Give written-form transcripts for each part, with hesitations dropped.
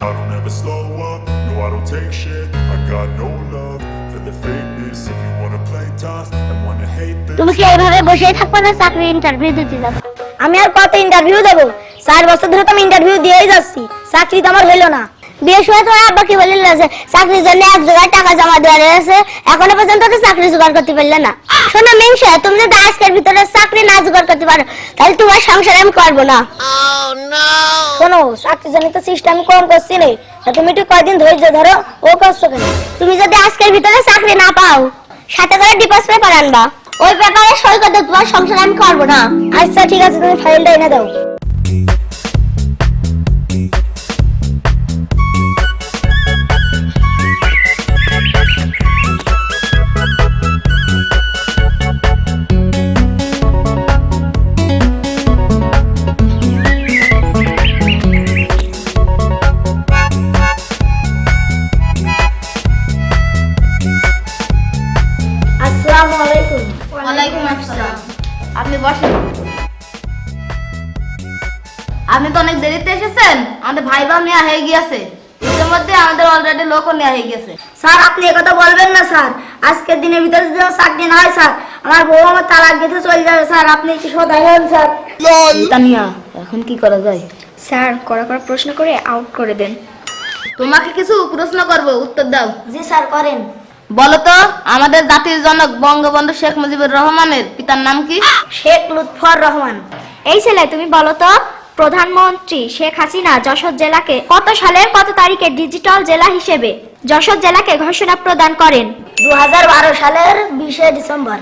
I don't ever slow up, no I don't take shit. I got no love for the fakeness. If you wanna play tough and wanna hate this. তুমি কি এইভাবে বসেই থাকবে না চাকরি interview দিতে যাবে? আমি আর কত ইন্টারভিউ দেব? 4 বছর ধরে তো আমি ইন্টারভিউ দিয়েই যাচ্ছি, চাকরি তো আমার হলো না। বিয়ের সময় তোমার আব্বা কি বললেন যে চাকরির জন্য এক জায়গায় টাকা জমা দেওয়ার আছে, এখনো পর্যন্ত তো চাকরি জোগাড় করতে পারলে না। শোনো মিংসা, তুমি যদি আজকের ভিতরে চাকরি না জোগাড় করতে পারো তাহলে তোমার সংসার আমি করবো না। শোনো, চাকরির জন্য তো চেষ্টা আমি কম করছি না, তুমি একটু কয়দিন ধৈর্য ধরো। ও করছো কেন? তুমি যদি আজকের ভিতরে চাকরি না পাও সাথে করে ডিভোর্স পেপার আনবা, ওই পেপারে সই করে দাও, তোমার সংসার আমি করবো না। আচ্ছা ঠিক আছে, তুমি ফাইলটা এনে দাও। আসসালামু আলাইকুম। ওয়ালাইকুম আসসালাম। আপনি বসেন। আপনি তো অনেক দেরিতে এসেছেন, আমাদের ভাইবা নেওয়া হয়ে গিয়েছে, ইতিমধ্যে আমাদের অলরেডি লোকও নেওয়া হয়ে গেছে। স্যার আপনি একথা বলবেন না স্যার, আজকের দিনের ভিতরে যদি আমার চাকরি না হয় স্যার, আমার বউ আমার তালাক দিতে চলে যাবে স্যার, আপনি একটু সদয় হন স্যার। তানিয়া, এখন কি করা যায়? স্যার কড়া কড়া প্রশ্ন করে আউট করে দেন। তোমাকে কিছু প্রশ্ন করব, উত্তর দাও। জি স্যার করেন। বলো তো, আমাদের জাতির জনক বঙ্গবন্ধু শেখ মুজিবুর রহমানের পিতার নাম কি? শেখ লুৎফর রহমান। এই ছেলে তুমি বলো তো, প্রধানমন্ত্রী শেখ হাসিনা যশোর জেলাকে কত সালের কত তারিখে ডিজিটাল জেলা হিসেবে যশোর জেলাকে ঘোষণা প্রদান করেন? 2012 সালের 20 ডিসেম্বর।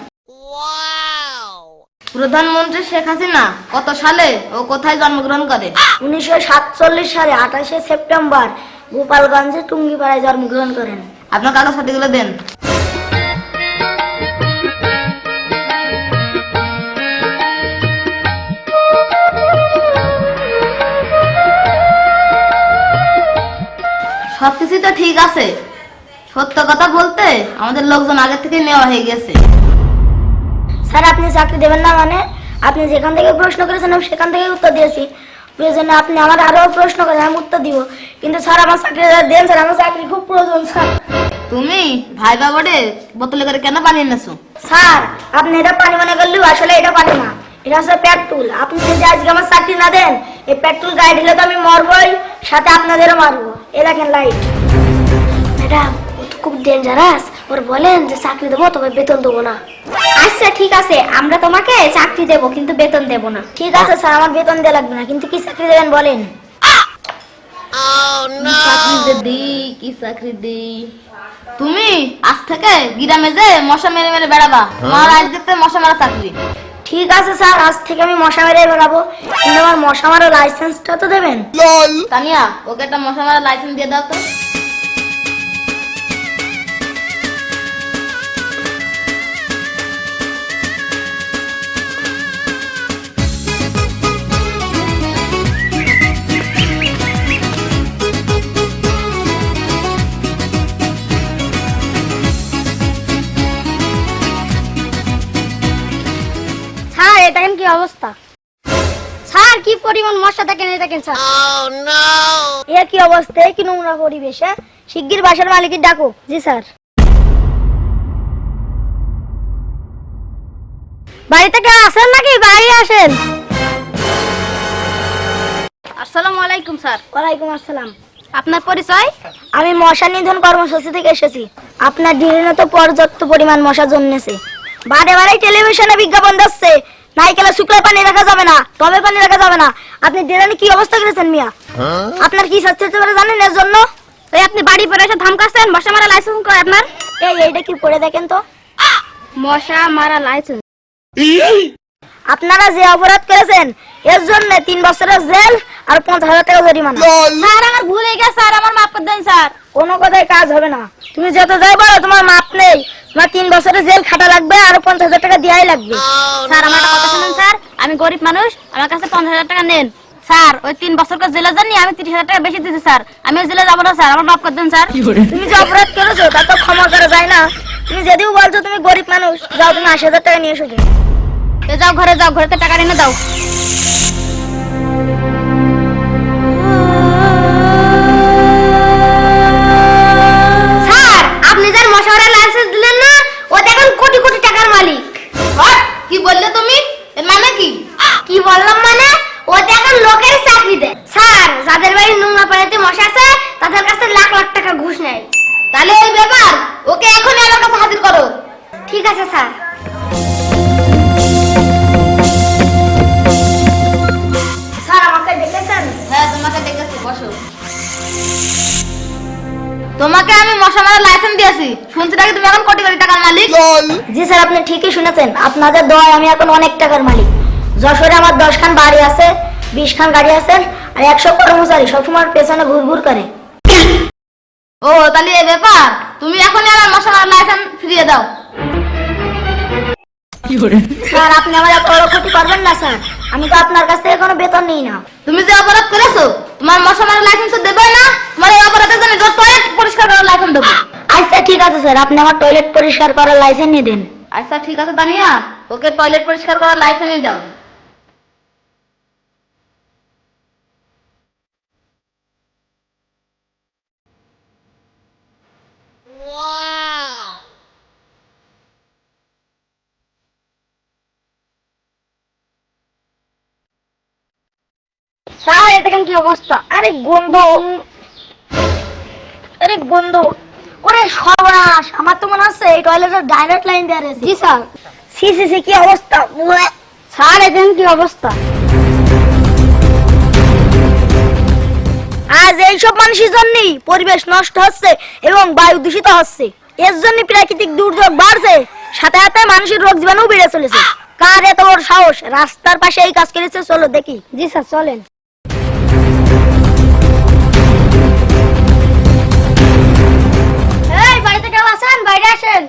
প্রধানমন্ত্রী শেখ হাসিনা কত সালে ও কোথায় জন্মগ্রহণ করেন? 1947 সালে 28 সেপ্টেম্বর গোপালগঞ্জের টুঙ্গিপাড়ায় জন্মগ্রহণ করেন। আপনার কাগজপত্রগুলো দেন। সবকিছু তো ঠিক আছে, সত্য কথা বলতে আমাদের লোকজন আগে থেকে নেওয়া হয়ে গেছে। স্যার আপনি চাকরি দেবেন না মানে? আপনি যেখান থেকে প্রশ্ন করেছেন আমি সেখান থেকে উত্তর দিয়েছি, প্রয়োজনে আপনি আমার আরো প্রশ্ন করেন, আমি উত্তর দিব, কিন্তু স্যার আমার চাকরি দেন স্যার, আমার চাকরি খুব প্রয়োজন স্যার। তুমি ভাইবা বোর্ডে বোতলে করে কেন পানি এনেছো? স্যার আপনি এটা পানি মনে করলেও আসলে এটা পানি না, এটা হচ্ছে পেট্রোল। আপনি যদি আজকে আমার চাকরি না দেন, এই পেট্রোল গায়ে ঢেলে তো আমি মরবই, সাথে আপনাদেরও মারবো। এ দেখেন লাইট। ম্যাডাম ও তো খুব ডেঞ্জারাস, ওর বলেন যে চাকরি দেবো তবে বেতন দেবো না। আচ্ছা ঠিক আছে, আমরা তোমাকে চাকরি দেব কিন্তু বেতন দেব না। ঠিক আছে স্যার, আমার বেতন দেওয়া লাগবে না, কিন্তু কি চাকরি দেবেন বলেন? কি চাকরি দিই? তুমি আজ থেকে গ্রামে যে মশা মেরে মেরে বেড়াবা, তোমার আজ দেখতে মশা মারা চাকরি। ঠিক আছে স্যার, আজ থেকে আমি মশা মেরে বেড়াবো, কিন্তু আমার মশা মারার লাইসেন্সটা তো দেবেন। তানিয়া, ওকে একটা মশা মারা লাইসেন্স দিয়ে দাও তো। স্যার এটা কি অবস্থা? স্যার কি পরিমাণ মশা দেখেন, এই দেখেন স্যার। এ কি অবস্থা, কি নোংরা পরিবেশ! শিগগির বাসার মালিকের ডাকো। জি স্যার। বাড়িতে কেউ আছেন নাকি? বাইরে আসেন। আসসালামু আলাইকুম স্যার। ওয়ালাইকুম আসসালাম। আপনার পরিচয়? আমি মশা নিধন কর্মসূচি থেকে এসেছি। আপনার ডিরেনে তো পর্যাপ্ত পরিমাণ মশা জন্মেছে, বারে বারে টেলিভিশনে বিজ্ঞাপন দিচ্ছে নাইকেলে শুকনো পানি রাখা যাবে না, টবে পানি রাখা যাবে না। আপনি ডিরেনে কি অবস্থা করেছেন মিয়া? আপনার কি শাস্তি হতে পারে জানেন এর জন্য? এই আপনি বাড়ি পরে এসে ধমকাচ্ছেন, মশা মারা লাইসেন্স কই আপনার? এইটা কি পড়ে দেখেন তো। মশা মারা লাইসেন্স। আপনারা যে অপরাধ করেছেন এর জন্য 3 বছরের জেল আর 50,000 টাকা জরিমানা। স্যার আমার ভুল হয়ে গেছে স্যার, আমার মাফ করে দেন স্যার। কোনো কথাই কাজ হবে না, তুমি যত যাই বলো তোমার মাপ নেই, তোমার 3 বছরের জেল খাটা লাগবে আর 50,000 টাকা দিয়াই লাগবে। স্যার আমার একটা কথা শুনুন স্যার, আমি গরিব মানুষ, আমার কাছে 50,000 টাকা নেন স্যার। ওই 3 বছর করে জেলে যাননি, আমি 30,000 টাকা বেশি দিয়েছি স্যার, আমি জেলে যাবো না স্যার, আমার মাফ করে দেন স্যার। তুমি যে অপরাধ করেছো তা তো ক্ষমা করা যায় না। তুমি যদিও বলছো তুমি গরিব মানুষ, যাও তুমি 80,000 টাকা নিয়ে এসো। যাও ঘরে যাও, ঘরেতে টাকা এনে দাও। যাদের বাড়ি নোংরা পানিতে মশা আছে তাদের কাছে লাখ লাখ টাকা ঘুষ নেয়। তাহলে এই ব্যাপার, ওকে এখনই আমার কাছে হাজির করো। ঠিক আছে স্যার। স্যার আমাকে ডেকেছেন? হ্যাঁ তোমাকে দেখেছি, বসো। তোমাকে আমি মশা মারার লাইসেন্স দিয়েছি, শুনছি নাকি তুমি এখন কোটি কোটি টাকার মালিক। জি স্যার, আপনি ঠিকই শুনেছেন। আপনাদের দোয়ায় আমি এখন অনেক টাকার মালিক। যশোরে আমার 10 খান বাড়ি আছে, 20 খান গাড়ি আছে, আর 100 কর্মচারী সবসময় পেছনে ঘুরঘুর করে। ও তাহলে এই ব্যাপার, তুমি এখনই আমার মশা মারার লাইসেন্স ফিরিয়ে দাও। স্যার আপনি আমার এত বড় ক্ষতি করবেন না স্যার, আমি তো আপনার কাছ থেকে কোনো বেতন নিই না। তুমি যে অপরাধ করেছো, তোমার মশা মারার লাইসেন্স তো দেবে না। তোমার এই অপরাধের জন্য টয়লেট পরিষ্কার করার লাইসেন্স দেবো। আচ্ছা ঠিক আছে স্যার, আপনি আমার টয়লেট পরিষ্কার করার লাইসেন্স নিয়ে দেন। আচ্ছা ঠিক আছে তানিয়া, ওকে টয়লেট পরিষ্কার করার লাইসেন্স নিয়ে যাও। স্যার এটা কেন কি অবস্থা? আরে গন্ধ, আরে গন্ধ, ওরে সর্বনাশ! আমার তো মনে হচ্ছে এই টয়লেটের ডাইরেক্ট লাইন দেওয়া রয়েছে। জি স্যার। সি সি সি, কি অবস্থা! স্যার এটা কি অবস্থা? আজ এইসব মানুষের জন্যই পরিবেশ নষ্ট হচ্ছে এবং বায়ু দূষিত হচ্ছে। এর জন্য প্রাকৃতিক দুর্যোগ বাড়ছে, সাথে সাথে মানুষের রোগ জীবাণু বেড়ে চলেছে। কার এত বড় সাহস রাস্তার পাশে এই কাজ করেছে? চলো দেখি। জি স্যার চলেন। এই বাড়িতে কেউ আছেন? বাইরে আসেন।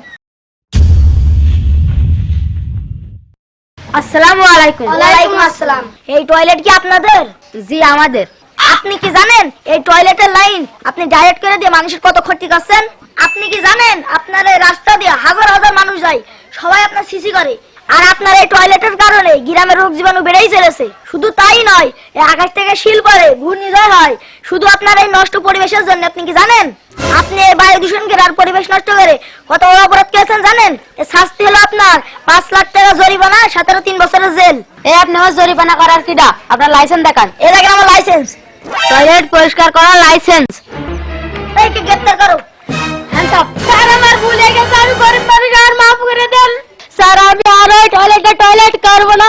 আসসালামু আলাইকুম। ওয়ালাইকুম আসসালাম। এই টয়লেট কি আপনাদের? জি আমাদের। আপনি কি জানেন এই টয়লেটের লাইন আপনি ডাইরেক্ট করে দিয়ে মানুষের কত ক্ষতি করছেন? আপনি কি জানেন আপনার এই রাস্তা দিয়ে হাজার হাজার মানুষ যায়, সবাই আপনার সিসি করে, আর আপনার এই টয়লেটের কারণে গ্রামের রোগ জীবাণু বেড়েই চলেছে। শুধু তাই নয়, এই আকাশ থেকে শিল পড়ে, ঘূর্ণিঝড় হয়, শুধু আপনার এই নষ্ট পরিবেশের জন্য। আপনি কি জানেন আপনি এই বায়ু দূষণ করে আর পরিবেশ নষ্ট করে কত বড় অপরাধ করেছেন জানেন? এর শাস্তি হলো আপনার 5 লাখ টাকা জরিমানা, 3 বছরের জেল। এই আপনি আমার জরিমানা করার কিডা? আপনার লাইসেন্স দেখান। এই দেখেন আমার লাইসেন্স। টয়লেট পরিষ্কার করার লাইসেন্স। এইকে গ্রেফতার করো। Hands up. স্যার আমার ভুল হয়ে গেছে, আমি গরিব মানুষ, আর মাফ করে দেন। স্যার আমি আর ওই টয়লেট করবো না,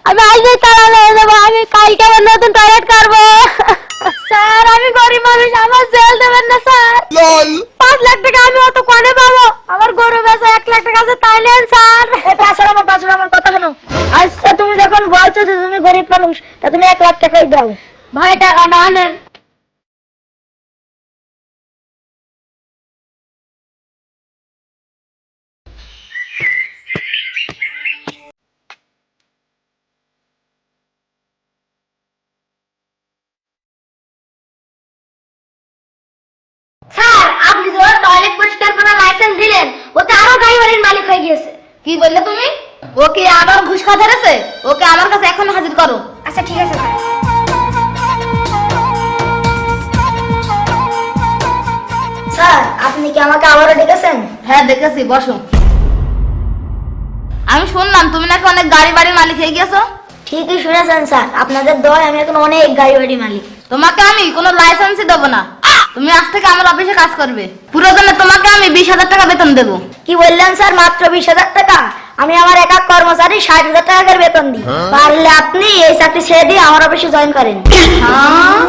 আমি আজই তালা হয়ে যাবো, আমি কালকে আবার নতুন টয়লেট করবো। স্যার আমি গরিব মানুষ, আমার জেল দেবেন না স্যার। 5 লাখ টাকা আমি অত কোনে পাবো? আমার গরু বেচা 1 লাখ টাকা আছে, তাই নেন স্যার। তাছাড়া আমার কথা শোনো। আচ্ছা তুমি যখন বলছো যে তুমি গরিব মানুষ, তা তুমি 1 লাখ টাকাই দাও। ভাই টাকা না নেন। স্যার আপনি যে টয়লেট পরিষ্কার করার লাইসেন্স দিলেন, ওতে আরো গাড়ি বাড়ির মালিক হয়ে গিয়েছে। কি বললে তুমি? ওকে আবার ঘুষ খাওয়া ধরেছে, ওকে আমার কাছে এখন হাজির করো। আচ্ছা ঠিক আছে স্যার। স্যার আপনি কি আমাকে আবারও ডেকেছেন? হ্যাঁ দেখেছি, বসো। আমি শুনলাম তুমি নাকি অনেক গাড়ি বাড়ির মালিক হয়ে গেছো। ঠিকই শুনেছেন স্যার, আপনাদের দয় আমি এখন অনেক গাড়ি বাড়ি মালিক। তোমাকে আমি কোনো লাইসেন্সই দেবো না, তুমি আজ থেকে আমার অফিসে কাজ করবে। প্রয়োজনে তোমাকে আমি 20,000 টাকা বেতন দেবো। কি বললেন স্যার? মাত্র 20,000 টাকা? আমি আমার একা কর্মচারী 60,000 টাকা করে বেতন দিই। পারলে আপনি এই চাকরি ছেড়ে দিয়ে আমার অফিসে জয়েন করেন। হ্যাঁ